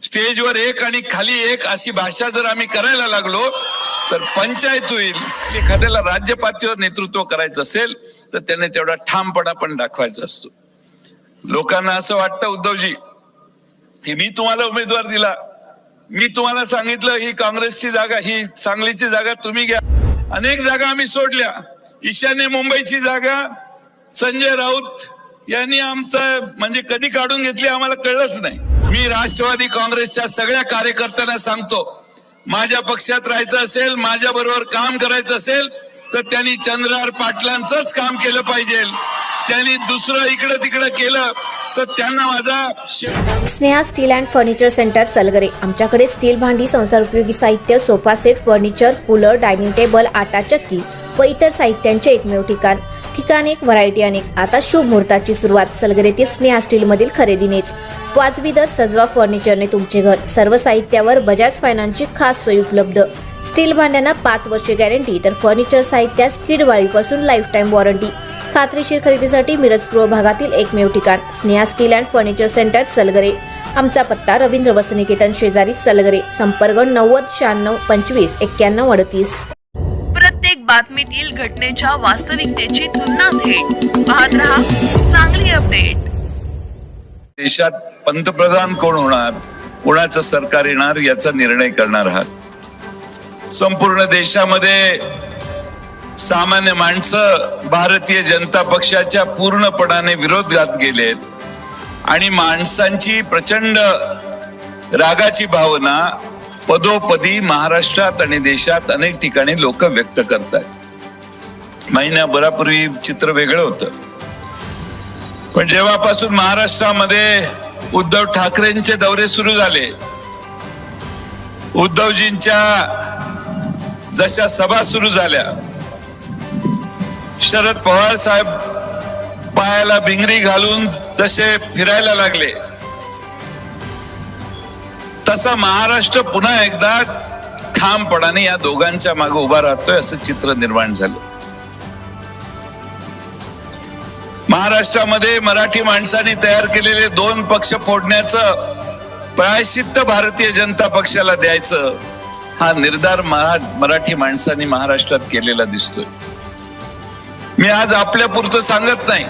स्टेजवर एक आणि खाली एक अशी भाषा जर आम्ही करायला लागलो तर पंचायत होईल. एखाद्याला राज्य पातळीवर नेतृत्व करायचं असेल तर त्याने तेवढा ठामपणा पण दाखवायचा असतो. लोकांना असं वाटतं उद्धवजी की मी तुम्हाला उमेदवार दिला, मी तुम्हाला सांगितलं ही काँग्रेसची जागा, ही सांगलीची जागा तुम्ही घ्या. अनेक जागा आम्ही सोडल्या. ईशान्य मुंबईची जागा संजय राऊत यांनी आमचं म्हणजे कधी काढून घेतली आम्हाला कळलंच नाही. मी राष्ट्रवादी काँग्रेसच्या सगळ्या कार्यकर्त्यांना सांगतो, माझ्या पक्षात राहायचं असेल, माझ्या बरोबर काम करायचं असेल तर त्यांनी चंद्रहार पाटलांचंच काम केलं पाहिजे. त्यांनी दुसरं इकडं तिकडं केलं तर त्यांना माझा. Sneha steel and furniture centre Salgare. आमच्याकडे स्टील भांडी, संसार उपयोगी साहित्य, sofa set, furniture, cooler, dining table, आटा चक्की व इतर साहित्यांचे एकमेव ठिकाण एक, व्हरायटी अनेक. आता शुभ मुहूर्ताची सुरुवात सलगरेतील स्नेहा स्टील मधील खरेदीनेच. वाजवी दर, सजवा फर्निचरने तुमचे घर. सर्व साहित्यावर बजाज फायनान्सची खास सोय उपलब्ध. स्टील भांड्यांना 5 वर्षे गॅरंटी तर फर्निचर साहित्यास कीड वाळीपासून लाईफ टाईम वॉरंटी. खात्रीशीर खरेदीसाठी मिरज पूर्व भागातील एकमेव ठिकाण Sneha steel and furniture centre Salgare. आमचा पत्ता रवींद्र वसनिकेतन शेजारी सलगरे. संपर्क 90 96 25 91 38. प्रत्येक बातमीतील घटनेच्या वास्तविकतेची तुलना थेट पाहत रहा सांगली अपडेट. देशात पंतप्रधान कोण होणार, कोणाचं सरकार येणार याचा निर्णय करणार आहात. संपूर्ण देशामध्ये सामान्य माणसं भारतीय जनता पक्षाच्या पूर्णपणाने विरोधात गेलेत आणि माणसांची प्रचंड रागाची भावना पदोपदी महाराष्ट्रात आणि देशात अनेक ठिकाणी लोक व्यक्त करतात. महिन्याभरापूर्वी चित्र वेगळं होतं, पण जेव्हापासून महाराष्ट्रामध्ये उद्धव ठाकरेंचे दौरे सुरू झाले, उद्धवजींच्या जशा सभा सुरू झाल्या, शरद पवार साहेब पायाला भिंगरी घालून जसे फिरायला लागले, तसा महाराष्ट्र पुन्हा एकदा ठामपणाने या दोघांच्या मागे उभा राहतोय असं चित्र निर्माण झालं. महाराष्ट्रामध्ये मराठी माणसांनी तयार केलेले 2 पक्ष फोडण्याचं प्रायश्चित्त भारतीय जनता पक्षाला द्यायचं हा निर्धार मराठी माणसांनी महाराष्ट्रात केलेला दिसतोय. मी आज आपल्या पुरतं सांगत नाही,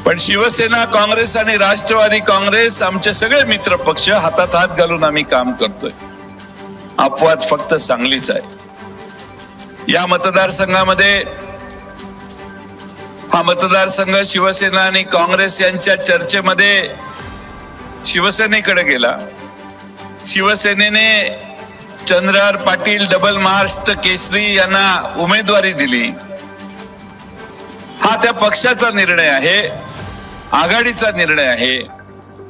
पण शिवसेना, काँग्रेस आणि राष्ट्रवादी काँग्रेस आमचे सगळे मित्र पक्ष हातात हात घालून आम्ही काम करतोय. अपवाद फक्त सांगलीच आहे. या मतदारसंघामध्ये हा मतदारसंघ शिवसेना आणि काँग्रेस यांच्या चर्चेमध्ये शिवसेनेकडे गेला. शिवसेनेने चंद्रहार पाटील डबल महाराष्ट्र केसरी यांना उमेदवारी दिली. हा त्या पक्षाचा निर्णय आहे, आघाडीचा निर्णय आहे,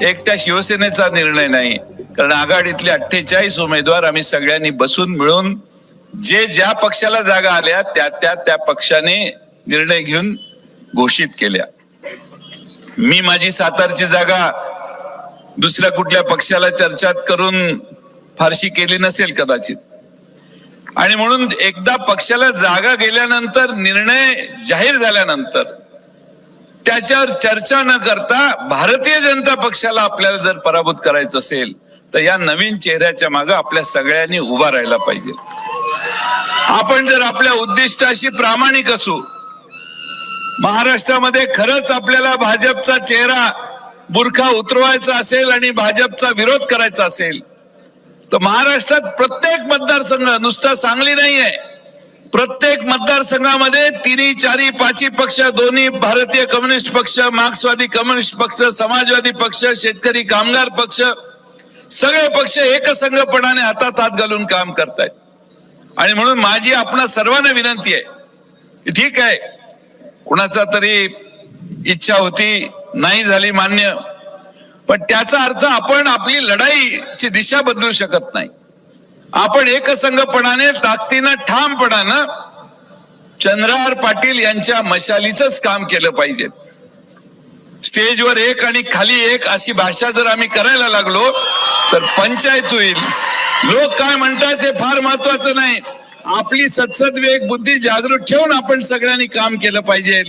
एकट्या शिवसेनेचा निर्णय नाही. कारण आघाडीतले 48 उमेदवार आम्ही सगळ्यांनी बसून मिळून जे ज्या पक्षाला जागा आल्या त्या पक्षाने निर्णय घेऊन घोषित केल्या. मी माझी सातारची जागा दुसऱ्या कुठल्या पक्षाला चर्चात करून फारशी केली नसेल कदाचित, आणि म्हणून एकदा पक्षाला जागा गेल्यानंतर, निर्णय जाहीर झाल्यानंतर त्याच्यावर चर्चा न करता भारतीय जनता पक्षाला आपल्याला जर पराभूत करायचं असेल तर या नवीन चेहऱ्याच्या मागे आपल्या सगळ्यांनी उभा राहायला पाहिजे. आपण जर आपल्या उद्दिष्टाशी प्रामाणिक असू, महाराष्ट्रामध्ये खरंच आपल्याला भाजपचा चेहरा बुरखा उतरवायचा असेल आणि भाजपचा विरोध करायचा असेल तर महाराष्ट्रात प्रत्येक मतदारसंघ, नुसता सांगली नाहीये, प्रत्येक मतदारसंघामध्ये 3, 4, 5 पक्ष, दोन्ही भारतीय कम्युनिस्ट पक्ष, मार्क्सवादी कम्युनिस्ट पक्ष, समाजवादी पक्ष, शेतकरी कामगार पक्ष, सगळे पक्ष एकसंघपणाने हातात हात घालून काम करतायत. आणि म्हणून माझी आपणा सर्वांना विनंती आहे, ठीक आहे कुणाचा तरी इच्छा होती, नाही झाली मान्य, पण त्याचा अर्थ आपण आपली लढाईची दिशा बदलू शकत नाही. आपण एकसंघपणाने, ताकदीनं, ठामपणानं चंद्रहार पाटील यांच्या मशालीचंच काम केलं पाहिजे. स्टेजवर एक आणि खाली एक अशी भाषा जर आम्ही करायला लागलो तर पंचायत होईल. लोक काय म्हणतात हे फार महत्वाचं नाही. आपली सद्सद्विवेक बुद्धी जागृत ठेवून आपण सगळ्यांनी काम केलं पाहिजे.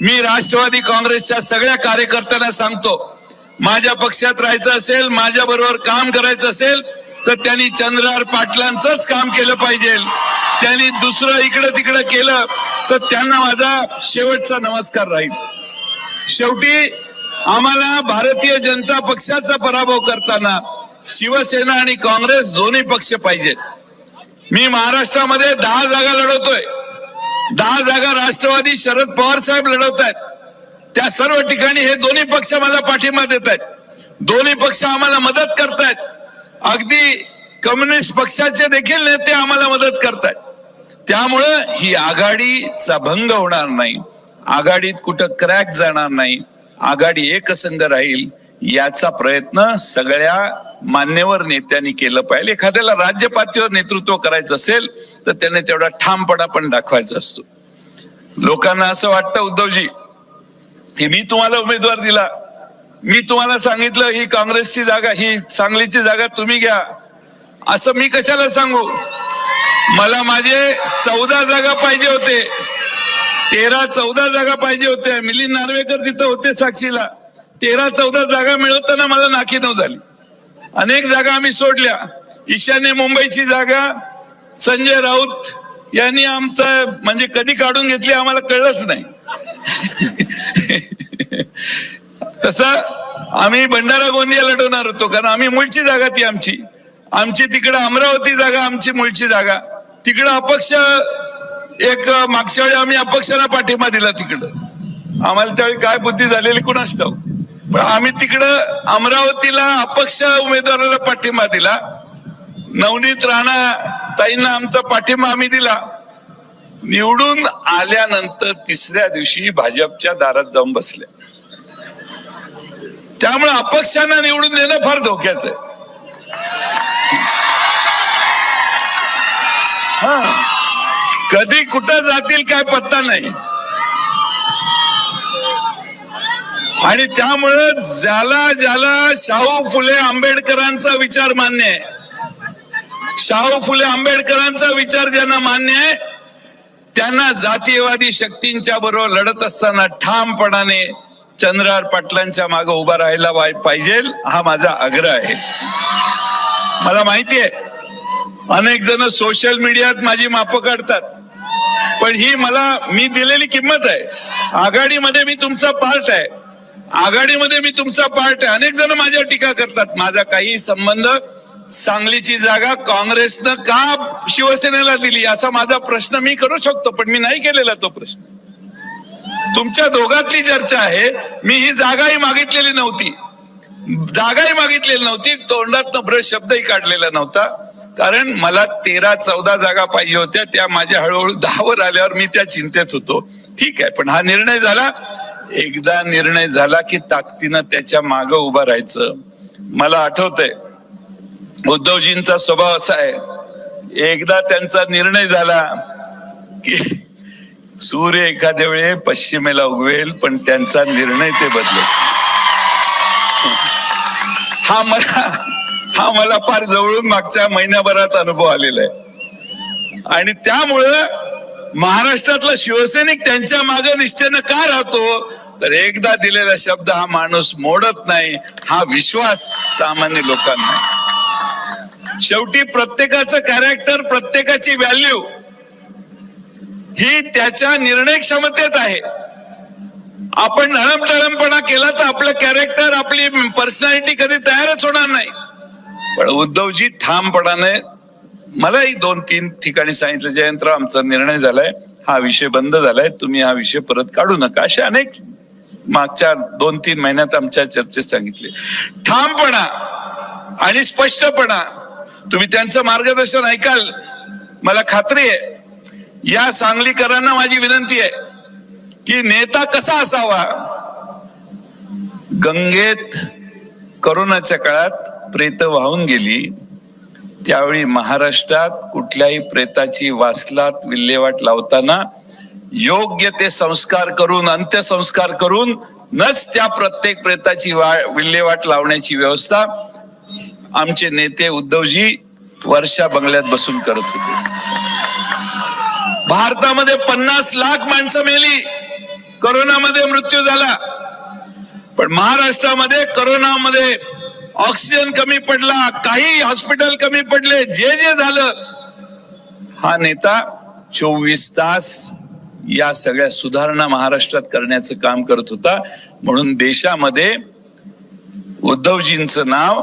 मी राष्ट्रवादी काँग्रेसच्या सगळ्या कार्यकर्त्यांना सांगतो, माझ्या पक्षात राहायचं असेल, माझ्या बरोबर काम करायचं असेल तर त्यांनी चंद्रहार पाटलांचंच काम केलं पाहिजे. त्यांनी दुसरं इकडं तिकडं केलं तर त्यांना माझा शेवटचा नमस्कार राहील. शेवटी आम्हाला भारतीय जनता पक्षाचा पराभव करताना शिवसेना आणि काँग्रेस दोन्ही पक्ष पाहिजेत. मी महाराष्ट्रामध्ये 10 जागा लढवतोय. 10 जागा राष्ट्रवादी शरद पवार साहेब लढवत आहेत. त्या सर्व ठिकाणी हे दोन्ही पक्ष मला पाठिंबा देत आहेत. दोन्ही पक्ष आम्हाला मदत करतायत. अगदी कम्युनिस्ट पक्षाचे देखील नेते आम्हाला मदत करतायत. त्यामुळं ही आघाडीचा भंग होणार नाही, आघाडीत कुठं क्रॅक जाणार नाही, आघाडी एकसंघ राहील याचा प्रयत्न सगळ्या मान्यवर नेत्यांनी केलं पाहिजे. एखाद्याला राज्य पातळीवर नेतृत्व करायचं असेल तर त्याने तेवढा ठामपणा पण दाखवायचा असतो. लोकांना असं वाटतं उद्धवजी की मी तुम्हाला उमेदवार दिला, मी तुम्हाला सांगितलं ही काँग्रेसची जागा, ही सांगलीची जागा तुम्ही घ्या, असं मी कशाला सांगू? मला माझे 14 जागा पाहिजे होते, 13-14 जागा पाहिजे होत्या. मिलिंद नार्वेकर तिथं होते साक्षीला. 13-14 जागा मिळवताना मला नाकीनऊ झाली. अनेक जागा आम्ही सोडल्या. ईशान्य मुंबईची जागा संजय राऊत यांनी आमचा म्हणजे कधी काढून घेतली आम्हाला कळलंच नाही. तसं आम्ही भंडारा गोंदिया लढवणार होतो कारण आम्ही मूळची जागा ती आमची तिकडं अमरावती जागा आमची मूळची जागा. तिकडं अपक्ष एक मागच्या वेळी आम्ही अपक्षांना पाठिंबा दिला. तिकडं आम्हाला त्यावेळी काय बुद्धी झालेली कुणास ठाऊक, पण आम्ही तिकडं अमरावतीला अपक्ष उमेदवाराला पाठिंबा दिला. नवनीत राणा ताईंना आमचा पाठिंबा आम्ही दिला. निवडून आल्यानंतर 3ऱ्या दिवशी भाजपच्या दारात जाऊन बसले. त्यामुळे अपक्षांना निवडून देणं फार धोक्याचं आहे. कधी कुठं जातील काय पत्ता नाही. आणि त्यामुळं ज्याला शाहू फुले आंबेडकरांचा विचार मान्य आहे, शाहू फुले आंबेडकरांचा विचार ज्यांना मान्य आहे त्यांना जातीयवादी शक्तींच्या बरोबर लढत असताना ठामपणाने चंद्रहार पाटलांच्या मागे उभा राहायला पाहिजे, हा माझा आग्रह आहे. मला माहिती आहे अनेक जण सोशल मीडियात माझी मापं काढतात, पण ही मी दिलेली किंमत आहे. आघाडीमध्ये मी तुमचा पार्ट आहे, आघाडीमध्ये मी तुमचा पार्ट आहे. अनेक जण माझ्या टीका करतात. माझा काही संबंध सांगलीची जागा काँग्रेसनं का शिवसेनेला दिली असा माझा प्रश्न मी करू शकतो, पण मी नाही केलेला तो प्रश्न. तुमच्या दोघातली चर्चा आहे. मी ही जागाही मागितलेली नव्हती, तोंडात भ्रष्ट शब्दही काढलेला नव्हता. कारण मला 13-14 जागा पाहिजे होत्या. त्या माझ्या हळूहळू 10वर आल्यावर मी त्या चिंतेत होतो. ठीक आहे, पण हा निर्णय झाला. एकदा निर्णय झाला की ताकदीनं त्याच्या मागे उभं राहायचं. मला आठवतंय उद्धवजींचा स्वभाव असा आहे, एकदा त्यांचा निर्णय झाला की सूर्य एखाद्या वेळे पश्चिमेला उगवेल पण त्यांचा निर्णय ते बदलेल. हा मला फार जवळून मागच्या महिन्याभरात अनुभव आलेला आहे. आणि त्यामुळं महाराष्ट्रातला शिवसैनिक त्यांच्या मागे निश्चयानं का राहतो तर एकदा दिलेला शब्द हा माणूस मोडत नाही, हा विश्वास सामान्य लोकांना आहे. शेवटी प्रत्येकाचं कॅरेक्टर, प्रत्येकाची व्हॅल्यू ही त्याच्या निर्णय क्षमतेत आहे. आपण ढळमढळमपणा केला तर आपलं कॅरेक्टर, आपली पर्सनॅलिटी कधी तयारच होणार नाही. पण उद्धवजी ठामपणाने मलाही 2-3 ठिकाणी सांगितलं, जयंतराव आमचा निर्णय झालाय, हा विषय बंद झालाय, तुम्ही हा विषय परत काढू नका. असे अनेक मागच्या 2-3 महिन्यात आमच्या चर्चेत सांगितले. ठामपणा आणि स्पष्टपणा, तुम्ही त्यांचं मार्गदर्शन ऐकाल मला खात्री आहे. या सांगलीकरांना माझी विनंती आहे की नेता कसा असावा. गंगेत करोनाच्या काळात प्रेत वाहून गेली, त्यावेळी महाराष्ट्रात कुठल्याही प्रेताची वासलात विल्हेवाट लावताना योग्य ते संस्कार करून, अंत्यसंस्कार करून नच त्या प्रत्येक प्रेताची विल्हेवाट लावण्याची व्यवस्था आमचे नेते उद्धवजी वर्षा बंगल्यात बसून करत होते. भारतामध्ये 50 लाख माणसं मेली, करोनामध्ये मृत्यू झाला. पण महाराष्ट्रामध्ये कोरोनामध्ये ऑक्सिजन कमी पडला, काही हॉस्पिटल कमी पडले, जे जे झालं, हा नेता 24 तास या सगळ्या सुधारणा महाराष्ट्रात करण्याचं काम करत होता. म्हणून देशामध्ये उद्धवजींचं नाव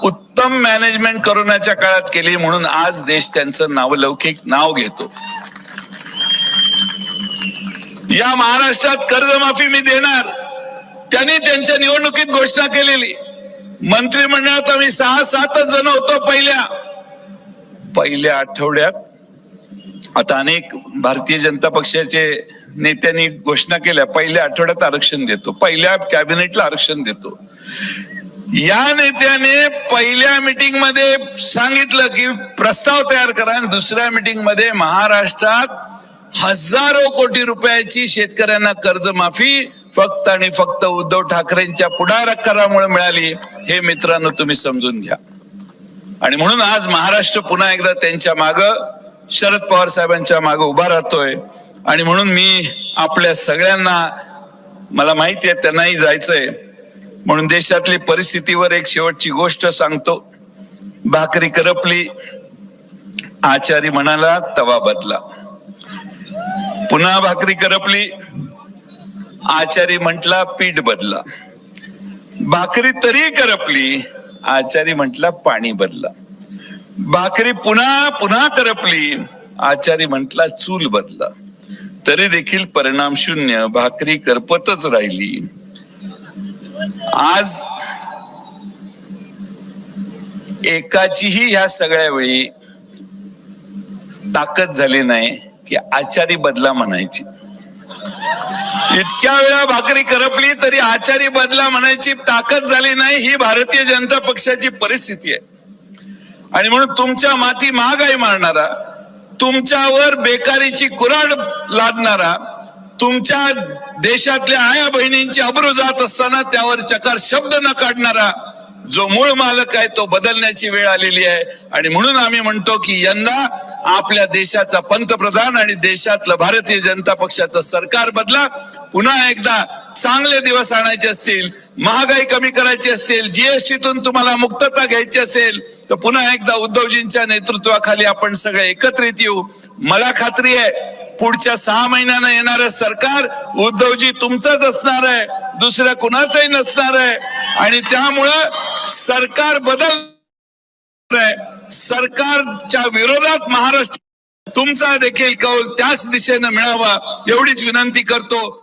उत्तम मॅनेजमेंट कोरोनाच्या काळात केली, म्हणून आज देश त्यांचं नावलौकिक नाव घेतो. या महाराष्ट्रात कर्जमाफी मी देणार, त्यांनी त्यांच्या निवडणुकीत घोषणा केलेली. मंत्रिमंडळात आम्ही 6-7 जण होतो पहिल्या आठवड्यात. आता अनेक भारतीय जनता पक्षाचे नेत्यांनी घोषणा केल्या, पहिल्या आठवड्यात आरक्षण देतो, पहिल्या कॅबिनेटला आरक्षण देतो. या नेत्याने पहिल्या मीटिंग मध्ये सांगितलं की प्रस्ताव तयार करा, आणि दुसऱ्या मीटिंग मध्ये महाराष्ट्रात हजारो कोटी रुपयाची शेतकऱ्यांना कर्जमाफी फक्त आणि फक्त उद्धव ठाकरेंच्या पुढाकारामुळे मिळाली. हे मित्रांनो तुम्ही समजून घ्या. आणि म्हणून आज महाराष्ट्र पुन्हा एकदा त्यांच्या मागं, शरद पवार साहेबांच्या मागे उभा राहतोय. आणि म्हणून मी आपल्या सगळ्यांना, मला माहिती आहे त्यांनाही जायचंय, म्हणून देशातली परिस्थितीवर एक शेवटची गोष्ट सांगतो. भाकरी करपली, आचारी म्हणाला तवा बदला. पुन्हा भाकरी करपली, आचारी म्हटला पीठ बदला. भाकरी तरी करपली, आचारी म्हटला पाणी बदला. भाकरी पुन्हा पुन्हा करपली, आचारी म्हटला चूल बदला. तरी देखील परिणाम शून्य, भाकरी करपतच राहिली. आज एकाचीही ह्या सगळ्या वेळी ताकद झाली नाही की आचारी बदला म्हणायची. इतक्या वेळा भाकरी करपली तरी आचारी बदला म्हणायची ताकद झाली नाही. ही भारतीय जनता पक्षाची परिस्थिती आहे. आणि म्हणून तुमच्या माथी महागाई मारणारा, तुमच्यावर बेकारीची कुऱ्हाड लादणारा, तुमच्या देशातल्या आया बहिणींची अब्रू जात असताना त्यावर चकार शब्द न काढणारा जो मूळ मालक आहे तो बदलण्याची वेळ आलेली आहे. आणि म्हणून आम्ही म्हणतो की यंदा आपल्या देशाचा पंतप्रधान आणि देशातलं भारतीय जनता पक्षाचं सरकार बदला. पुन्हा एकदा चांगले दिवस आणायचे असतील, महागाई कमी करायची असेल, जीएसटीतून तुम्हाला मुक्तता घ्यायची असेल, तर पुन्हा एकदा उद्धवजींच्या नेतृत्वाखाली आपण सगळे एकत्रित येऊ. मला खात्री आहे पुढच्या 6 महिन्यांना येणारं सरकार उद्धवजी तुमचंच असणार आहे, दुसऱ्या कुणाचंही नसणार आहे. आणि त्यामुळं सरकार बदल, सरकारच्या विरोधात महाराष्ट्र तुमचा देखील कौल त्याच दिशेनं मिळावा एवढीच विनंती करतो.